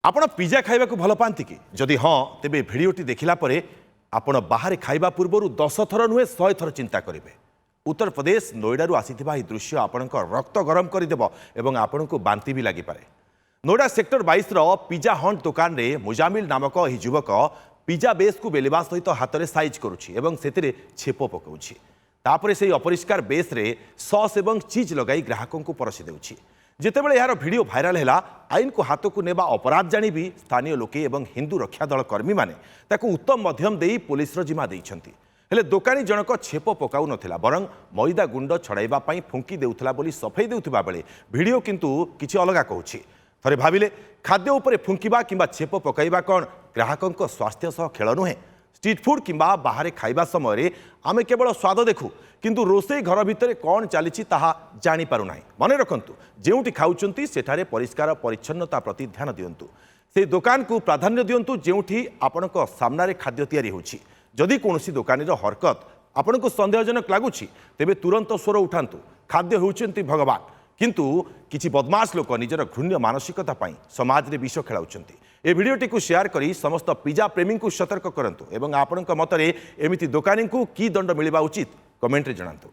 आपण पिज्जा खाइबा को भल पाती कि जदि हाँ तेबे भिडियोटी देखिला परे आपण बाहर खाइबा पूर्व 10 थर नुहे 100 थर चिंता करेंगे। उत्तर प्रदेश नोएडारू आसीथिबा ही दृश्य आपण रक्त गरम करदेव एवं आपण को बांति भी लगी पारे। नोएडा सेक्टर 22 रो पिज्जा हंट दुकान रे मुजामिल नामक ही युवक पिज्जा बेस को बेलिबा सहित हाथ में साइज करुछि एवं सेतिरे छेप पकाउछि। तापरे से अपरिष्कार बेस रे सॉस एवं चीज लगाई ग्राहकों को परसी देउछि। जितेबाला यार वीडियो भाइराल है आईन को हाथ को नेबा अपराध जानी भी स्थानीय लोके एवं हिंदू रक्षा दल कर्मी माने ताकू उत्तम मध्यम देई पुलिस जिम्मा देइछंती। हेले दोकानी जनक छेप पकाउ नथिला बरं मैदा गुंड छड़ाइबा पई फुंकी देउथला बोली सफाई देउथिबा बेले वीडियो किंतु किछि अलगा कहूछि। थरे भाविले खाद्य उपरे फुंकिबा किंबा छेप पकाइबा कोन ग्राहकों स्वास्थ्य सह खेल नुहे। स्ट्रीट फूड किंबा बाहर खाइबा समय आमे केवल स्वाद देखु किंतु रोषेई घर भितर कौन चली ताहा जानी पारु नाही। मने रखंतु जेउठी खाउचंती सेठारे परिष्कार परिच्छन्नता प्रति ध्यान दियंतु। से दुकान को प्राधान्य दियंतु जेउठी आपणक सामनारे खाद्य तैयारी होछि। जदि कोनोसी दुकानीर हरकत आपणको संदेहजनक लागुछि तेबे तुरंत स्वर उठांतु। खाद्य होउचंती भगवान किंतु किछि बदमाश लोक निजर घृण्य मानसिकता पाई समाज रे विष खेलाउचंती। ए भिडियोटी को शेयर करी समस्त पिज्जा प्रेमी को सतर्क करंतु एवं आपणक मतरे एमिति दुकानी को की दंड मिलिबा उचित कमेंट रे जणांतु।